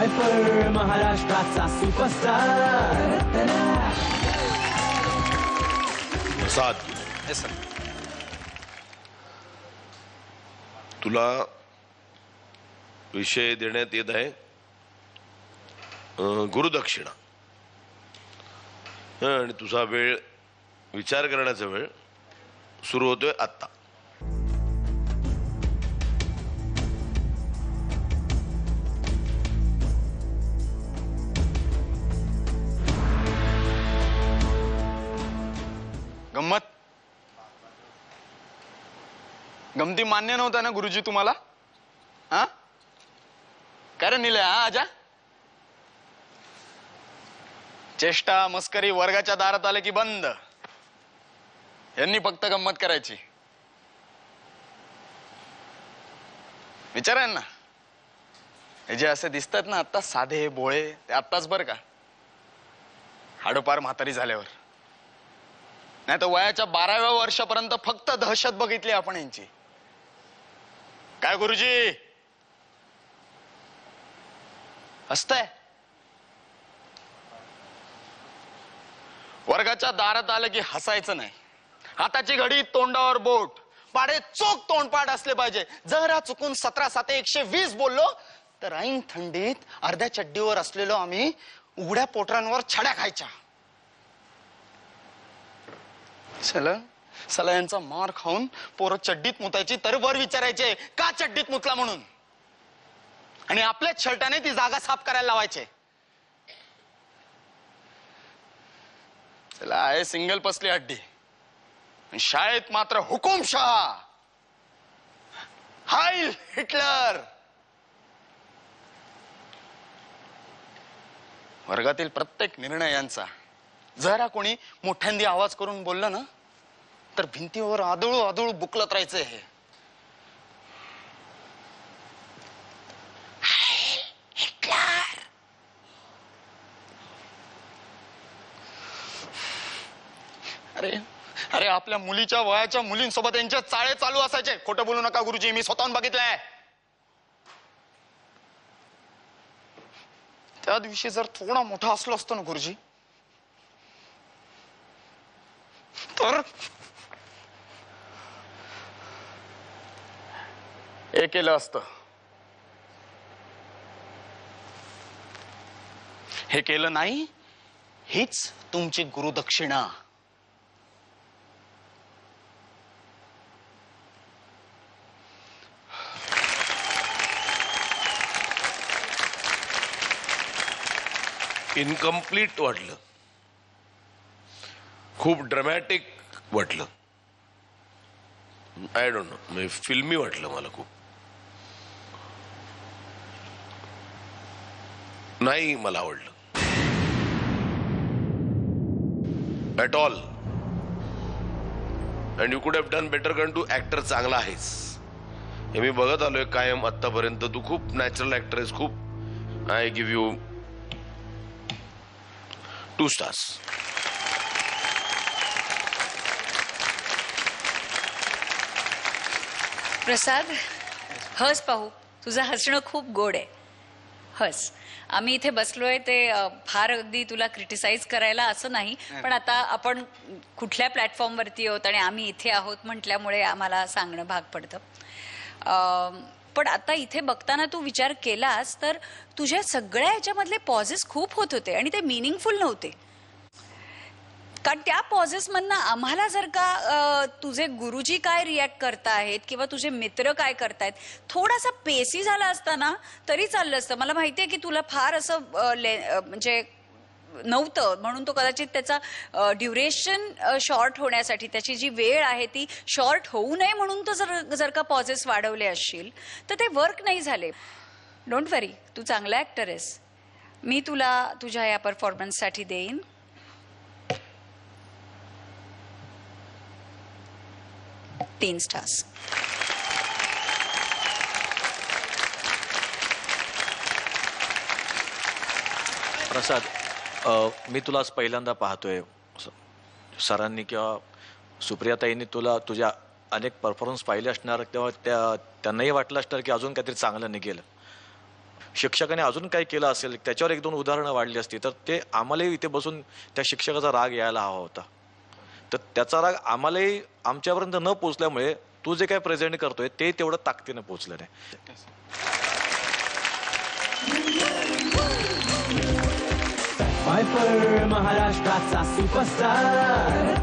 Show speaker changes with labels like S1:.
S1: मैफल महाराष्ट्राचा सुपरस्टार
S2: प्रसाद.
S3: Yes sir.
S2: तुला विषय देण्यात येत आहे गुरुदक्षिणा. आणि तुझा वेळ विचार करण्याचा वेळ सुरू होतोय आत्ता.
S3: गंमत गमती मान्य नव्हता ना गुरुजी तुम्हाला? हा काय रे निलय? हा आजा, चेष्टा मस्करी वर्गाच्या दारात आले की बंद. यांनी फक्त गंमत करायची. विचारा ना, हे जे असे दिसतात ना आता साधे बोळे, ते आत्ताच बर का, हाडोपार म्हातारी झाल्यावर. नाही तर वयाच्या 12व्या वर्षापर्यंत फक्त दहशत बघितली आपण यांची. काय गुरुजी हसताय? वर्गाच्या दारात आलं की हसायचं नाही. हाताची घडी, तोंडावर बोट, पाडे चोख तोंडपाठ असले पाहिजे. जरा चुकून 17-7-120 बोललो तर ऐन थंडीत अर्ध्या चड्डीवर असलेलो आम्ही उघड्या पोटरांवर छड्या खायच्या. सला यांचा मार खाऊन पोरं चड्डीत मुतायची तर वर विचारायचे का चड्डीत मुतला म्हणून, आणि आपल्याच शर्टाने ती जागा साफ करायला लावायचे. चला आहे सिंगल पसली हड्डी. शाळेत मात्र हुकुमशहा, हाय हिटलर. वर्गातील प्रत्येक निर्णय यांचा. जरा कोणी मोठ्यांदी आवाज करून बोललं ना तर भिंतीवर आदळू आदळू बुकलत राहायचं. हे हिटलर. अरे अरे आपल्या मुलीच्या वयाच्या मुलींसोबत यांचे चाळे चालू असायचे. खोटं बोलू नका गुरुजी, मी स्वतःहून बघितलंय. त्या दिवशी जर थोडा मोठा असलो असतो ना गुरुजी तर हे केलं असतं. हे केलं नाही. हीच तुमची गुरुदक्षिणा.
S2: इनकम्प्लीट वाटलं, खूप ड्रमॅटिक वाटलं. आय डोंट नो, म्हणजे फिल्मी वाटलं मला खूप. नाही मला आवडलं ॲट ऑल. अँड यू कुड हॅव डन बेटर, कारण तू ऍक्टर चांगला आहेस हे मी बघत आलोय कायम आतापर्यंत. तू खूप नॅचरल ऍक्टर आहेस. खूप. I give you 2 stars.
S4: प्रसाद, हस पाहू. तुझं हसणं खूप गोड आहे. हस. आम्ही इथे बसलोय ते फार अगदी तुला क्रिटिसाइज करायला असं नाही, पण आता आपण कुठल्या प्लॅटफॉर्मवरती आहोत आणि आम्ही इथे आहोत म्हटल्यामुळे आम्हाला सांगणं भाग पडतं. पण आता इथे बघताना तू विचार केलास तर तुझ्या सगळ्या ह्याच्यामधले पॉजेस खूप होत होते आणि ते मिनिंगफुल नव्हते. कारण त्या पॉझेस मधनं आम्हाला जर का तुझे गुरुजी काय रिॲक्ट करतायत किंवा तुझे मित्र काय करतायत थोडासा पेसी झाला असता ना तरी चाललं असतं. मला माहितीये की तुला फार असं म्हणजे नव्हतं म्हणून तो कदाचित त्याचा ड्युरेशन शॉर्ट होण्यासाठी त्याची जी वेळ आहे ती शॉर्ट होऊ नये म्हणून तो जर का पॉझेस वाढवले असतील तर ते वर्क नाही झाले. डोंट वरी, तू चांगला ऍक्टर आहेस. मी तुला तुझ्या या परफॉर्मन्ससाठी देईन 3 स्टार्स.
S5: प्रसाद, मी तुला आज पहिल्यांदा पाहतोय. सरांनी किंवा सुप्रियाताईंनी तुला तुझ्या अनेक परफॉर्मन्स पाहिले असणार तेव्हा त्यांनाही वाटलं असणार की अजून काहीतरी चांगलं निघेल. शिक्षकाने अजून काय केलं असेल त्याच्यावर एक दोन उदाहरणं वाढली असती तर ते आम्हालाही इथे बसून त्या शिक्षकाचा राग यायला हवा होता. तर त्याचा राग आम्हालाही आमच्यापर्यंत न पोचल्यामुळे तू जे काय प्रेझेंट करतोय ते तेवढं ताकदीने पोचलं नाही.
S1: फायफर महाराष्ट्राचा सुपरस्टार